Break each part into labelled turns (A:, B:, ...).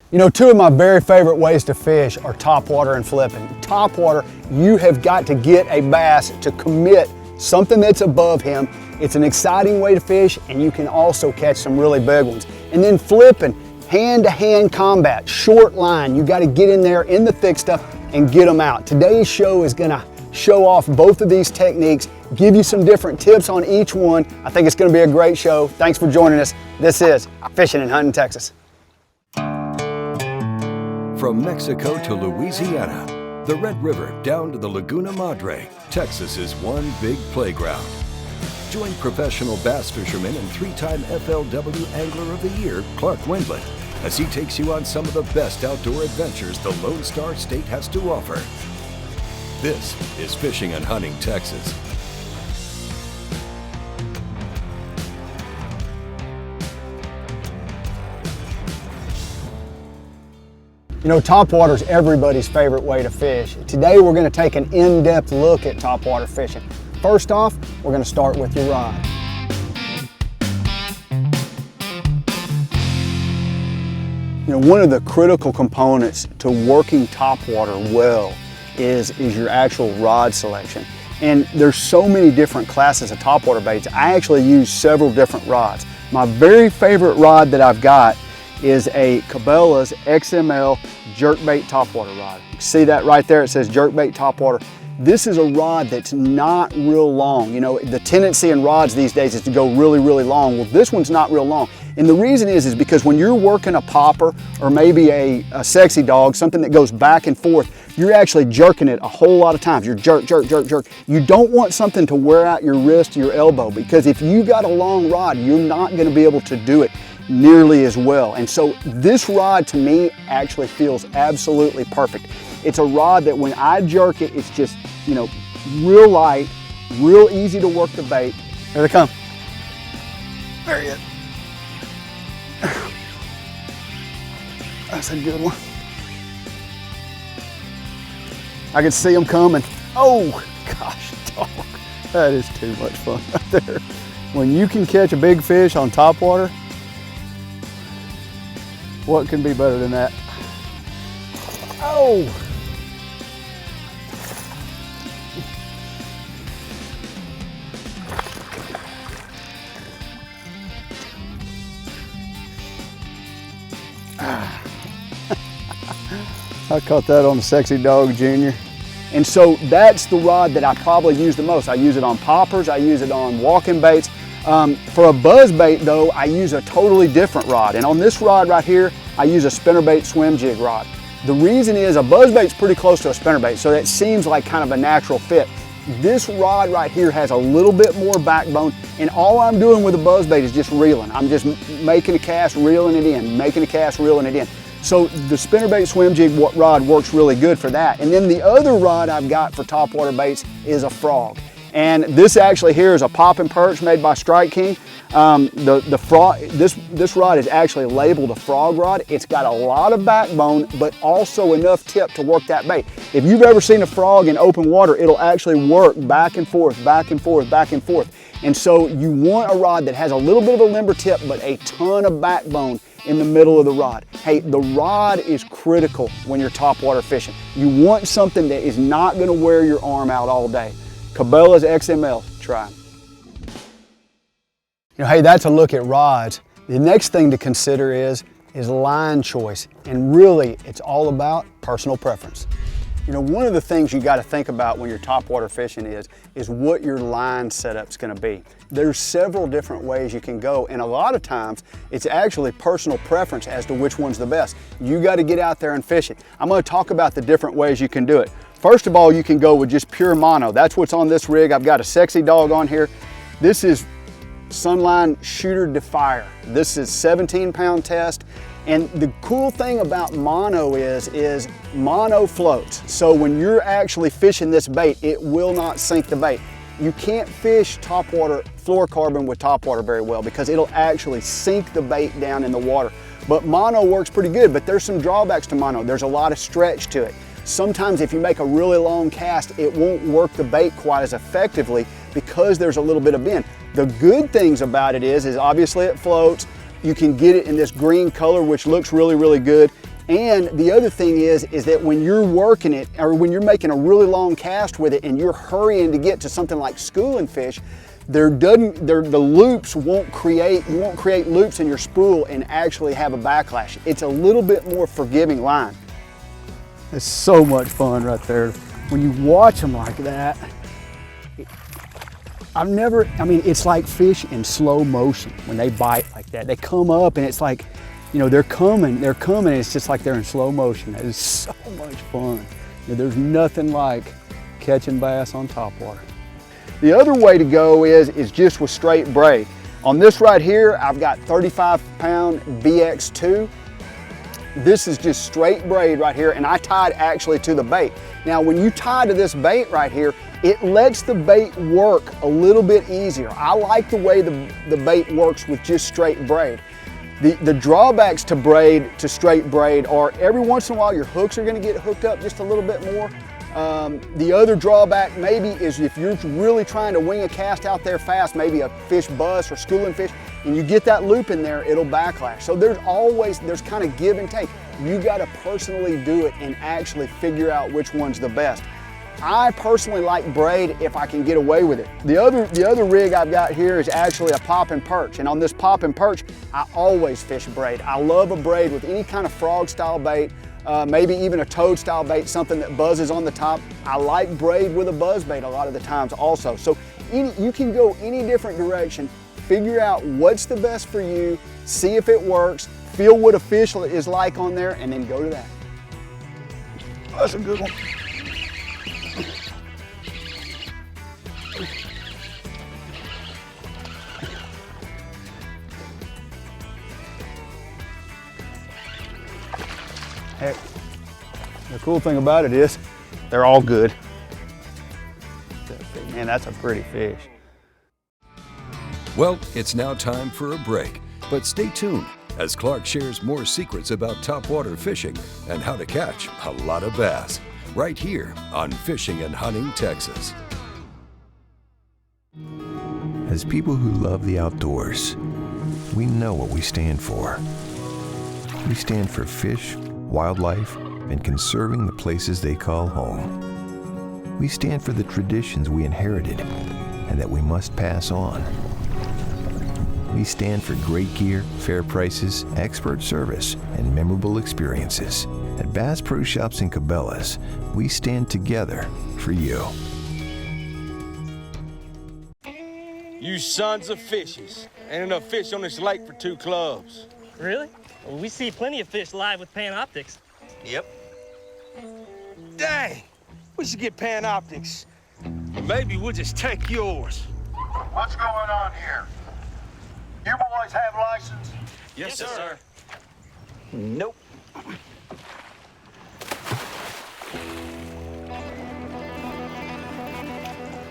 A: You know, two of my very favorite ways to fish are topwater and flipping. Topwater, you have got to get a bass to commit something that's above him. It's an exciting way to fish, and you can also catch some really big ones. And then flipping, hand-to-hand combat, short line. You got to get in there in the thick stuff and get them out. Today's show is going to show off both of these techniques, give you some different tips on each one. I think it's going to be a great show. Thanks for joining us. This is Fishing and Hunting Texas.
B: From Mexico to Louisiana, the Red River down to the Laguna Madre, Texas is one big playground. Join professional bass fisherman and three-time FLW Angler of the Year, Clark Wendlandt, as he takes you on some of the best outdoor adventures the Lone Star State has to offer. This is Fishing and Hunting Texas.
A: You know, topwater is everybody's favorite way to fish. Today we're going to take an in-depth look at topwater fishing. First off, we're going to start with your rod. You know, one of the critical components to working topwater well is your actual rod selection. And there's so many different classes of topwater baits. I actually use several different rods. My very favorite rod that I've got is a Cabela's XML jerkbait topwater rod. You see that right there? It says jerkbait topwater. This is a rod that's not real long. You know, the tendency in rods these days is to go really, really long. Well, this one's not real long. And the reason is because when you're working a popper or maybe a sexy dog, something that goes back and forth, you're actually jerking it a whole lot of times. You're jerk, jerk, jerk, jerk. You don't want something to wear out your wrist or your elbow, because if you got a long rod, you're not going to be able to do it nearly as well. And so this rod to me actually feels absolutely perfect. It's a rod that when I jerk it, it's just, you know, real light, real easy to work the bait. Here they come. There he is. That's a good one. I can see them coming. Oh, gosh, dog. That is too much fun right there. When you can catch a big fish on topwater, what can be better than that? Oh! I caught that on the Sexy Dog Junior. And so that's the rod that I probably use the most. I use it on poppers, I use it on walking baits. For a buzz bait though, I use a totally different rod. And on this rod right here, I use a spinnerbait swim jig rod. The reason is a buzz bait's pretty close to a spinnerbait, so that seems like kind of a natural fit. This rod right here has a little bit more backbone, and all I'm doing with a buzz bait is just reeling. I'm just making a cast, reeling it in, making a cast, reeling it in. So the spinnerbait swim jig rod works really good for that. And then the other rod I've got for topwater baits is a frog. And this actually here is a pop and perch made by Strike King. This rod is actually labeled a frog rod. It's got a lot of backbone, but also enough tip to work that bait. If you've ever seen a frog in open water, it'll actually work back and forth, back and forth, back and forth. And so you want a rod that has a little bit of a limber tip, but a ton of backbone in the middle of the rod. Hey, the rod is critical when you're topwater fishing. You want something that is not going to wear your arm out all day. Cabela's XML, try. You know, hey, that's a look at rods. The next thing to consider is line choice. And really, it's all about personal preference. You know, one of the things you got to think about when you're topwater fishing is what your line setup's going to be. There's several different ways you can go, and a lot of times it's actually personal preference as to which one's the best. You got to get out there and fish it. I'm going to talk about the different ways you can do it. First of all, you can go with just pure mono. That's what's on this rig. I've got a Sexy Dog on here. This is Sunline Shooter Defier. This is 17-pound test. And the cool thing about mono is mono floats. So when you're actually fishing this bait, it will not sink the bait. You can't fish topwater fluorocarbon with topwater very well because it'll actually sink the bait down in the water. But mono works pretty good, but there's some drawbacks to mono. There's a lot of stretch to it. Sometimes if you make a really long cast, it won't work the bait quite as effectively because there's a little bit of bend. The good things about it is obviously it floats. You can get it in this green color, which looks really, really good. And the other thing is that when you're working it, or when you're making a really long cast with it and you're hurrying to get to something like schooling fish, the loops won't create, you won't create loops in your spool and actually have a backlash. It's a little bit more forgiving line. It's so much fun right there. When you watch them like that, it's like fish in slow motion when they bite like that. They come up and it's like, you know, they're coming, and it's just like they're in slow motion. It is so much fun. You know, there's nothing like catching bass on topwater. The other way to go is just with straight braid. On this right here, I've got 35-pound BX2. This is just straight braid right here, and I tied actually to the bait. Now, when you tie to this bait right here, it lets the bait work a little bit easier. I like the way the bait works with just straight braid. The drawbacks to straight braid are every once in a while your hooks are going to get hooked up just a little bit more. The other drawback maybe is if you're really trying to wing a cast out there fast, maybe a fish bust or schooling fish, and you get that loop in there, it'll backlash. So there's kind of give and take. You got to personally do it and actually figure out which one's the best. I personally like braid if I can get away with it. The other rig I've got here is actually a pop and perch, and on this pop and perch, I always fish braid. I love a braid with any kind of frog style bait, maybe even a toad style bait, something that buzzes on the top. I like braid with a buzz bait a lot of the times also. So you can go any different direction, figure out what's the best for you, see if it works, feel what a fish is like on there, and then go to that. That's a good one. Heck, the cool thing about it is they're all good. Man, that's a pretty fish.
B: Well, it's now time for a break, but stay tuned as Clark shares more secrets about topwater fishing and how to catch a lot of bass right here on Fishing and Hunting Texas.
C: As people who love the outdoors, we know what we stand for. We stand for fish, wildlife, and conserving the places they call home. We stand for the traditions we inherited and that we must pass on. We stand for great gear, fair prices, expert service, and memorable experiences. At Bass Pro Shops and Cabela's, we stand together for you.
D: You sons of fishes. Ain't enough fish on this lake for 2 clubs.
E: Really? Well, we see plenty of fish live with Panoptics.
D: Yep. Dang, we should get Panoptics. Or maybe we'll just take yours.
F: What's going on here? You boys have license?
D: Yes, sir.
E: Nope.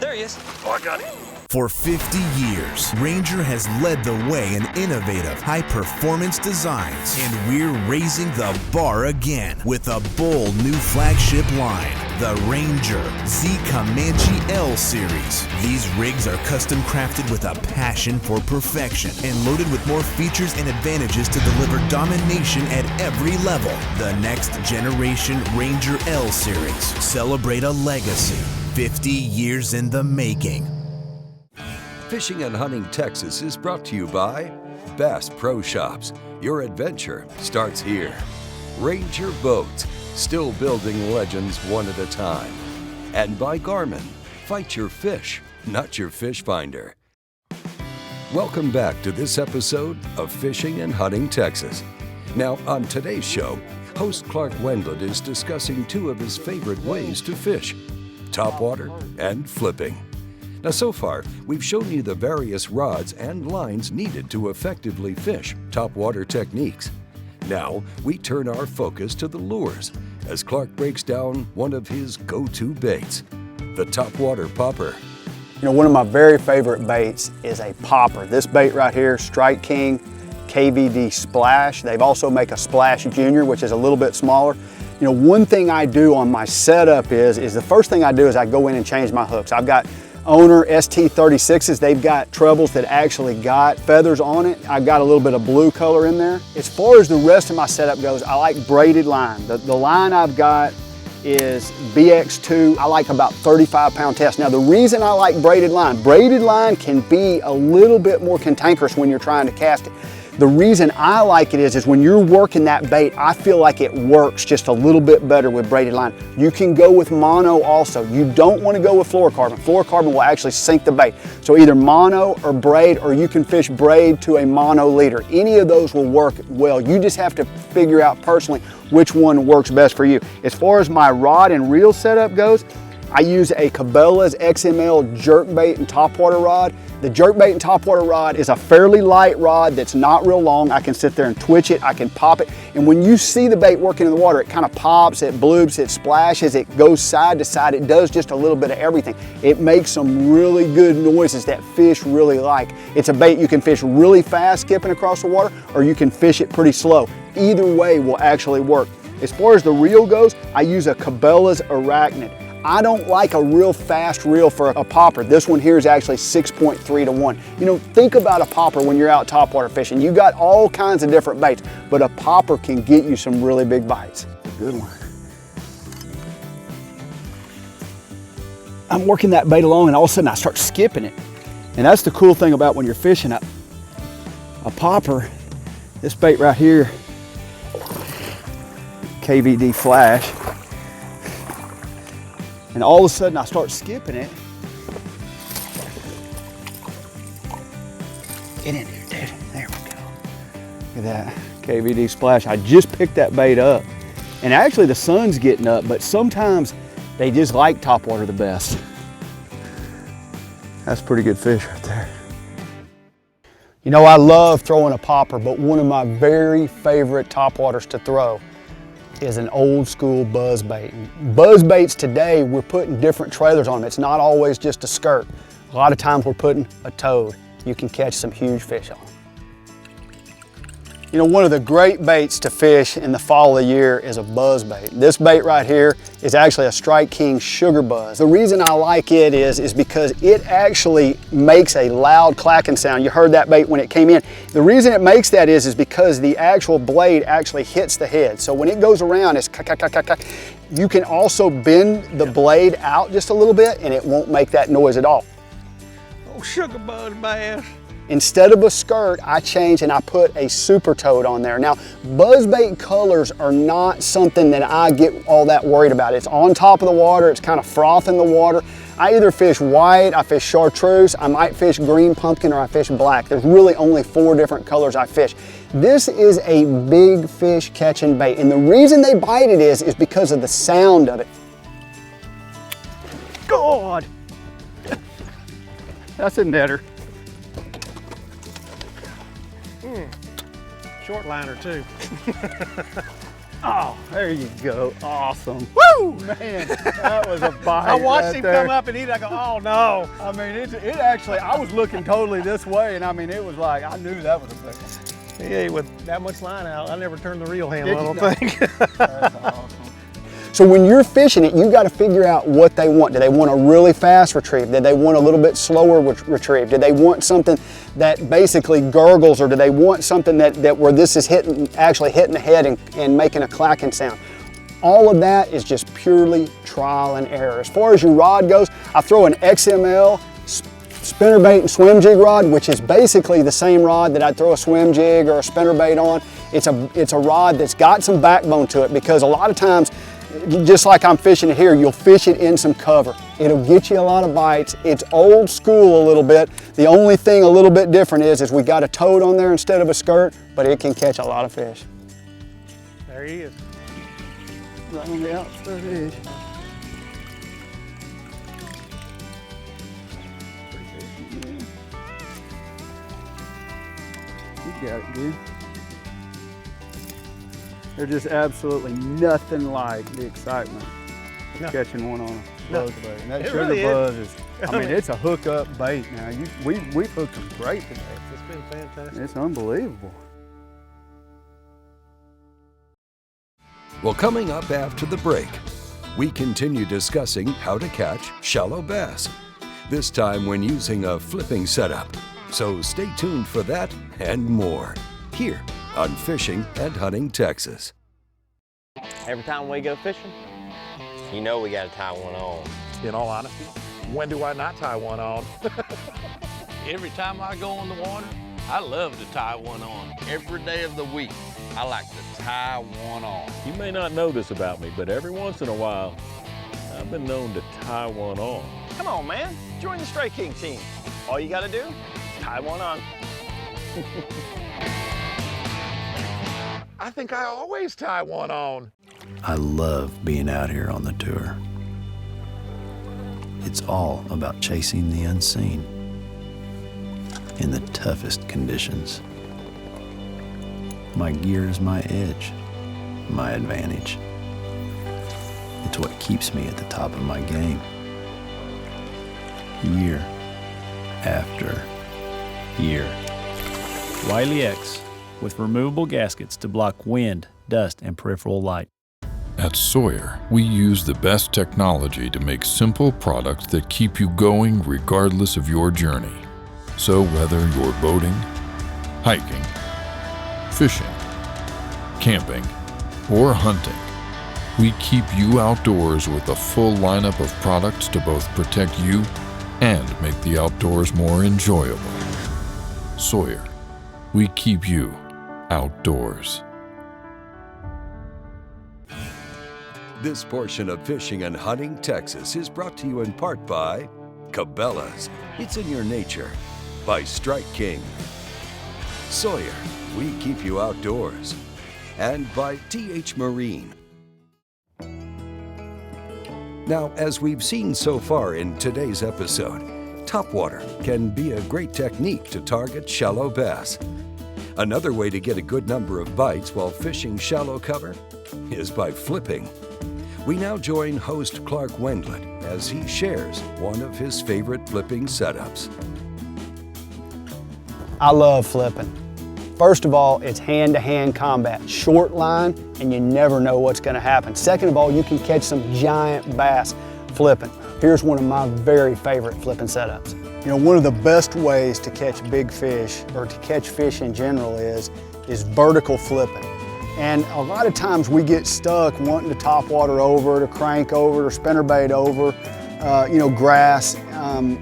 E: There he is.
D: Oh, I got him.
G: For 50 years, Ranger has led the way in innovative, high-performance designs, and we're raising the bar again with a bold new flagship line, the Ranger Z Comanche L Series. These rigs are custom crafted with a passion for perfection and loaded with more features and advantages to deliver domination at every level. The next generation Ranger L Series. Celebrate a legacy 50 years in the making.
B: Fishing and Hunting Texas is brought to you by Bass Pro Shops. Your adventure starts here. Ranger Boats, still building legends one at a time. And by Garmin, fight your fish, not your fish finder. Welcome back to this episode of Fishing and Hunting Texas. Now, on today's show, host Clark Wendlandt is discussing 2 of his favorite ways to fish, topwater and flipping. Now, so far, we've shown you the various rods and lines needed to effectively fish topwater techniques. Now, we turn our focus to the lures as Clark breaks down one of his go-to baits, the topwater popper.
A: You know, one of my very favorite baits is a popper. This bait right here, Strike King KVD Splash. They've also make a Splash Junior, which is a little bit smaller. You know, one thing I do on my setup is the first thing I do is I go in and change my hooks. I've got owner ST36s. They've got trebles that actually got feathers on it. I've got a little bit of blue color in there. As far as the rest of my setup goes, I like braided line. The line I've got is BX2. I like about 35-pound test. Now the reason I like braided line can be a little bit more cantankerous when you're trying to cast it. The reason I like it is when you're working that bait, I feel like it works just a little bit better with braided line. You can go with mono also. You don't want to go with fluorocarbon. Fluorocarbon will actually sink the bait. So either mono or braid, or you can fish braid to a mono leader. Any of those will work well. You just have to figure out personally which one works best for you. As far as my rod and reel setup goes, I use a Cabela's XML jerkbait and topwater rod. The jerkbait and topwater rod is a fairly light rod that's not real long. I can sit there and twitch it, I can pop it. And when you see the bait working in the water, it kind of pops, it bloops, it splashes, it goes side to side. It does just a little bit of everything. It makes some really good noises that fish really like. It's a bait you can fish really fast skipping across the water, or you can fish it pretty slow. Either way will actually work. As far as the reel goes, I use a Cabela's Arachnid. I don't like a real fast reel for a popper. This one here is actually 6.3 to 1. You know, think about a popper when you're out topwater fishing. You got all kinds of different baits, but a popper can get you some really big bites. Good one. I'm working that bait along and all of a sudden I start skipping it. And that's the cool thing about when you're fishing a popper. This bait right here, KVD flash. And all of a sudden I start skipping it. Get in here, dude. There we go. Look at that KVD splash. I just picked that bait up. And actually the sun's getting up, but sometimes they just like topwater the best. That's a pretty good fish right there. You know, I love throwing a popper, but one of my very favorite topwaters to throw is an old school buzz bait. Buzz baits today, we're putting different trailers on them. It's not always just a skirt. A lot of times we're putting a toad. You can catch some huge fish on them. You know, one of the great baits to fish in the fall of the year is a buzz bait. This bait right here is actually a Strike King Sugar Buzz. The reason I like it is because it actually makes a loud clacking sound. You heard that bait when it came in. The reason it makes that is because the actual blade actually hits the head. So when it goes around, it's ka-ka-ka-ka-ka. You can also bend the blade out just a little bit and it won't make that noise at all.
D: Oh, sugar buzz bass.
A: Instead of a skirt, I change and I put a super toad on there. Now, buzzbait colors are not something that I get all that worried about. It's on top of the water, it's kind of frothing the water. I either fish white, I fish chartreuse, I might fish green pumpkin, or I fish black. There's really only 4 different colors I fish. This is a big fish catching bait, and the reason they bite it is because of the sound of it. God! That's a netter.
H: Short liner too.
A: Oh, there you go. Awesome.
H: Woo!
A: Man, that was a bite.
H: I watched
A: right
H: him
A: there.
H: come up and eat. I go, oh no.
A: I mean, it actually, I was looking totally this way, and I mean, it was like, I knew that was a big one.
H: Yeah, with that much line out, I never turned the reel handle, I
A: Did you
H: don't think.
A: That's awesome. So when you're fishing it, you got to figure out what they want. Do they want a really fast retrieve? Do they want a little bit slower retrieve? Do they want something that basically gurgles, or do they want something that where this is actually hitting the head and making a clacking sound? All of that is just purely trial and error. As far as your rod goes, I throw an XML spinnerbait and swim jig rod, which is basically the same rod that I'd throw a swim jig or a spinnerbait on. It's a rod that's got some backbone to it, because a lot of times, just like I'm fishing it here, you'll fish it in some cover. It'll get you a lot of bites. It's old school a little bit. The only thing a little bit different is we got a toad on there instead of a skirt, but it can catch a lot of fish.
H: There he is.
A: Right on the outside edge. You got it, dude. There's just absolutely nothing like the excitement of catching one on a buzz bait. And that
H: It
A: sugar
H: really
A: buzz is, I mean, it's a hookup bait now. We've hooked them great today.
H: It's been fantastic.
A: It's unbelievable.
B: Well, coming up after the break, we continue discussing how to catch shallow bass. this time when using a flipping setup. So stay tuned for that and more here on Fishing and Hunting Texas.
I: Every time we go fishing, you know we gotta tie one on.
J: In all honesty, when do I not tie one on?
K: Every time I go in the water, I love to tie one on. Every day of the week, I like to tie one on.
L: You may not know this about me, but every once in a while, I've been known to tie one on.
I: Come on, man. Join the Stray King team. All you gotta do, tie one on.
J: I think I always tie one on.
M: I love being out here on the tour. It's all about chasing the unseen in the toughest conditions. My gear is my edge, my advantage. It's what keeps me at the top of my game. Year after year.
N: Wiley X, with removable gaskets to block wind, dust, and peripheral light.
O: At Sawyer, we use the best technology to make simple products that keep you going regardless of your journey. So whether you're boating, hiking, fishing, camping, or hunting, we keep you outdoors with a full lineup of products to both protect you and make the outdoors more enjoyable. Sawyer, we keep you outdoors.
B: This portion of Fishing and Hunting Texas is brought to you in part by Cabela's, It's in Your Nature, by Strike King, Sawyer, we keep you outdoors, and by TH Marine. Now, as we've seen so far in today's episode, topwater can be a great technique to target shallow bass. Another way to get a good number of bites while fishing shallow cover is by flipping. We now join host Clark Wendlandt as he shares one of his favorite flipping setups.
A: I love flipping. First of all, it's hand-to-hand combat, short line, and you never know what's gonna happen. Second of all, you can catch some giant bass flipping. Here's one of my very favorite flipping setups. You know, one of the best ways to catch big fish, or to catch fish in general, is vertical flipping. And a lot of times we get stuck wanting to topwater over, to crank over, or spinnerbait over, grass,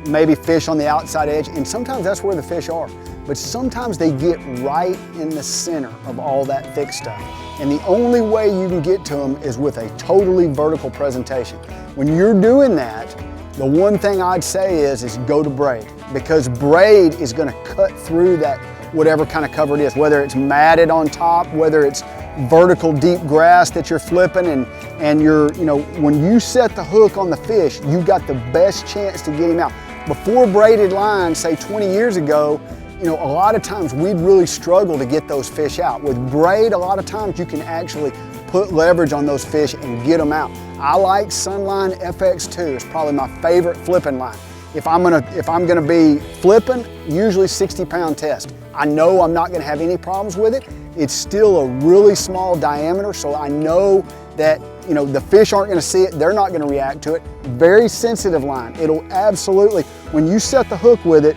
A: maybe fish on the outside edge, and sometimes that's where the fish are. But sometimes they get right in the center of all that thick stuff. And the only way you can get to them is with a totally vertical presentation. When you're doing that, the one thing I'd say is go to braid, because braid is gonna cut through that whatever kind of cover it is, whether it's matted on top, whether it's vertical deep grass that you're flipping, and you're, when you set the hook on the fish, you got the best chance to get him out. Before braided line, say 20 years ago, a lot of times we'd really struggle to get those fish out. With braid, a lot of times you can actually put leverage on those fish and get them out. I like Sunline FX2. It's probably my favorite flipping line. If I'm gonna be flipping, usually 60-pound test. I know I'm not gonna have any problems with it. It's still a really small diameter, so I know that the fish aren't gonna see it, they're not gonna react to it. Very sensitive line. It'll absolutely, when you set the hook with it,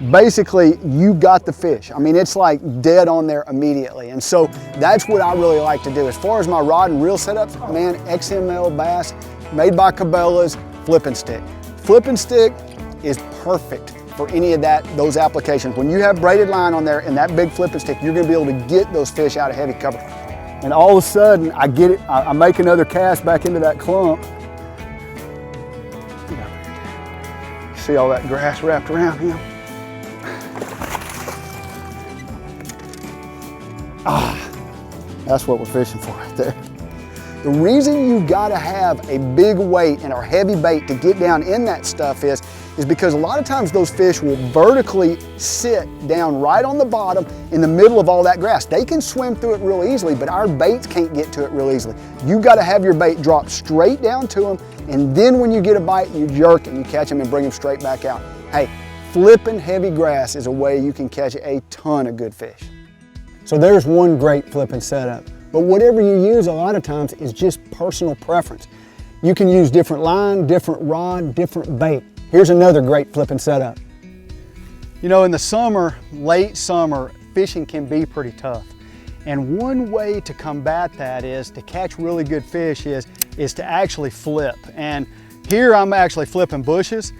A: basically you got the fish. I mean, it's like dead on there immediately. And so that's what I really like to do. As far as my rod and reel setups, man, XML bass, made by Cabela's, flipping stick. Flipping stick is perfect for any of those applications. When you have braided line on there and that big flipping stick, you're gonna be able to get those fish out of heavy cover. And all of a sudden, I get it, I make another cast back into that clump. See all that grass wrapped around him? That's what we're fishing for right there. The reason you gotta have a big weight and a heavy bait to get down in that stuff is because a lot of times those fish will vertically sit down right on the bottom in the middle of all that grass. They can swim through it real easily, but our baits can't get to it real easily. You gotta have your bait drop straight down to them, and then when you get a bite, you jerk and you catch them and bring them straight back out. Hey, flipping heavy grass is a way you can catch a ton of good fish. So there's one great flipping setup. But whatever you use a lot of times is just personal preference. You can use different line, different rod, different bait. Here's another great flipping setup. You know, in the summer, late summer, fishing can be pretty tough. And one way to combat that is to catch really good fish is to actually flip. And here I'm actually flipping bushes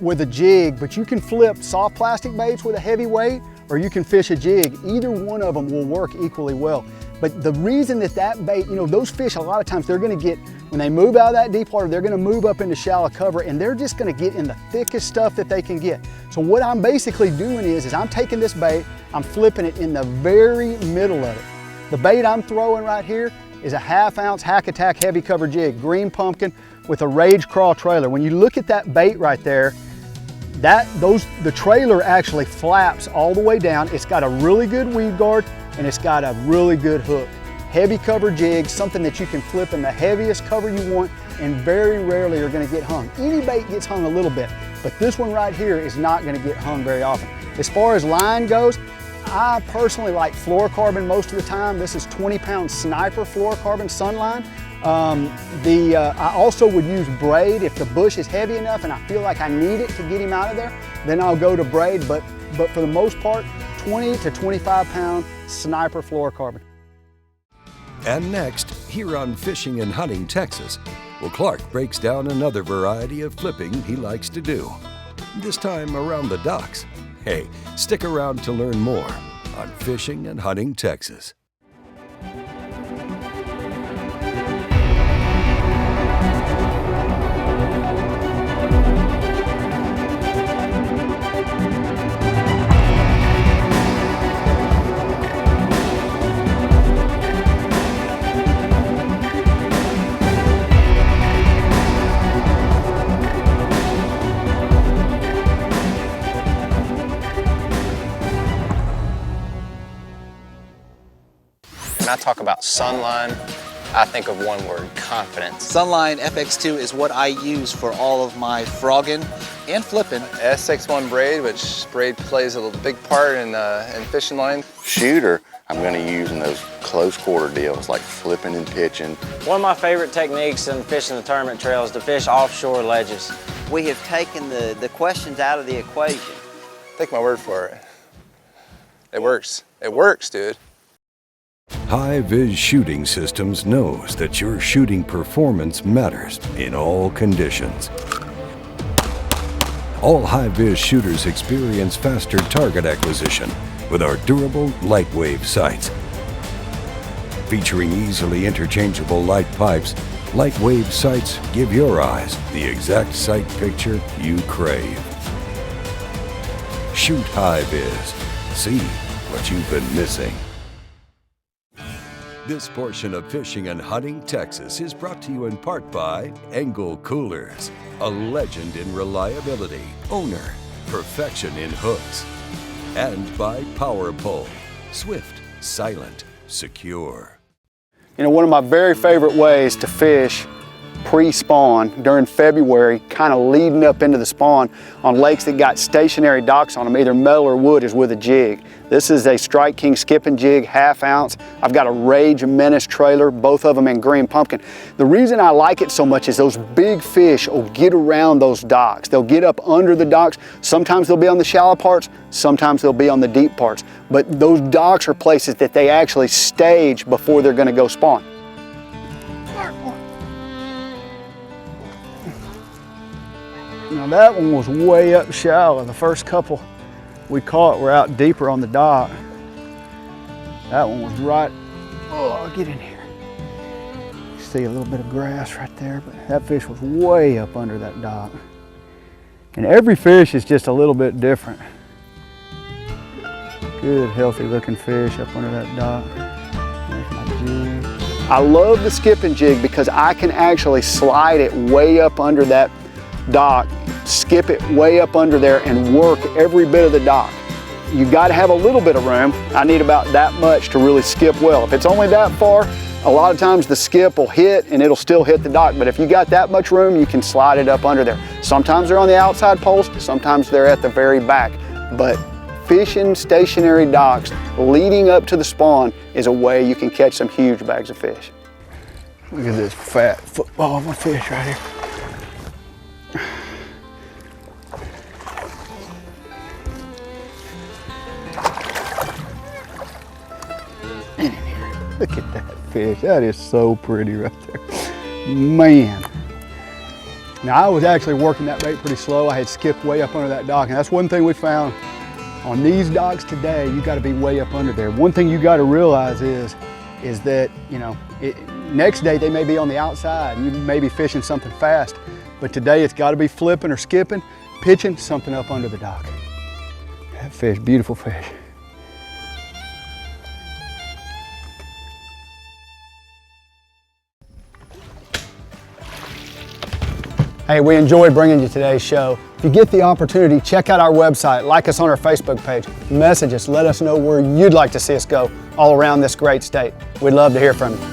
A: with a jig, but you can flip soft plastic baits with a heavy weight, or you can fish a jig. Either one of them will work equally well. But the reason that bait, you know, those fish a lot of times they're gonna get, when they move out of that deep water, they're gonna move up into shallow cover and they're just gonna get in the thickest stuff that they can get. So what I'm basically doing is I'm taking this bait, I'm flipping it in the very middle of it. The bait I'm throwing right here is a 1/2 ounce Hack Attack heavy cover jig, green pumpkin with a Rage Crawl trailer. When you look at that bait right there, the trailer actually flaps all the way down. It's got a really good weed guard and it's got a really good hook. Heavy cover jig, something that you can flip in the heaviest cover you want and very rarely are gonna get hung. Any bait gets hung a little bit, but this one right here is not gonna get hung very often. As far as line goes, I personally like fluorocarbon most of the time. This is 20-pound Sniper fluorocarbon Sunline. I also would use braid if the bush is heavy enough and I feel like I need it to get him out of there, then I'll go to braid, but for the most part, 20 to 25-pound Sniper fluorocarbon.
B: And next, here on Fishing and Hunting Texas, well, Clark breaks down another variety of flipping he likes to do, this time around the docks. Hey, stick around to learn more on Fishing and Hunting Texas.
I: When I talk about Sunline, I think of one word: confidence.
P: Sunline FX2 is what I use for all of my frogging and flipping.
Q: S61 braid, which braid plays a big part in fishing line. Shooter, I'm going to use in those close quarter deals like flipping and pitching.
R: One of my favorite techniques in fishing the tournament trail is to fish offshore ledges.
S: We have taken the questions out of the equation.
Q: Take my word for it. It works. It works, dude.
B: High-Vis Shooting Systems knows that your shooting performance matters in all conditions. All high-vis shooters experience faster target acquisition with our durable light wave sights. Featuring easily interchangeable light pipes, light wave sights give your eyes the exact sight picture you crave. Shoot high-vis. See what you've been missing. This portion of Fishing and Hunting Texas is brought to you in part by Angle Coolers, a legend in reliability, owner, perfection in hooks, and by Power Pole, swift, silent, secure.
A: You know, one of my very favorite ways to fish pre-spawn during February, kind of leading up into the spawn on lakes that got stationary docks on them, either metal or wood, is with a jig. This is a Strike King skipping jig, 1/2 ounce. I've got a Rage Menace trailer, both of them in green pumpkin. The reason I like it so much is those big fish will get around those docks. They'll get up under the docks. Sometimes they'll be on the shallow parts, sometimes they'll be on the deep parts. But those docks are places that they actually stage before they're gonna go spawn. Now that one was way up shallow. The first couple we caught were out deeper on the dock. That one was right, oh, get in here. You see a little bit of grass right there, but that fish was way up under that dock. And every fish is just a little bit different. Good, healthy looking fish up under that dock. There's my jig. I love the skipping jig because I can actually slide it way up under that dock, skip it way up under there and work every bit of the dock. You got to have a little bit of room. I need about that much to really skip well. If it's only that far, a lot of times the skip will hit and it'll still hit the dock, but if you got that much room, you can slide it up under there. Sometimes they're on the outside poles, sometimes they're at the very back, but fishing stationary docks leading up to the spawn is a way you can catch some huge bags of fish. Look at this fat football of a fish right here. fish. That is so pretty right there. Man. Now I was actually working that bait pretty slow. I had skipped way up under that dock, and that's one thing we found on these docks today. You got to be way up under there. One thing you got to realize is that, you know, next day they may be on the outside and you may be fishing something fast, but today it's got to be flipping or skipping, pitching something up under the dock. That fish, beautiful fish. Hey, we enjoyed bringing you today's show. If you get the opportunity, check out our website, like us on our Facebook page, message us, let us know where you'd like to see us go all around this great state. We'd love to hear from you.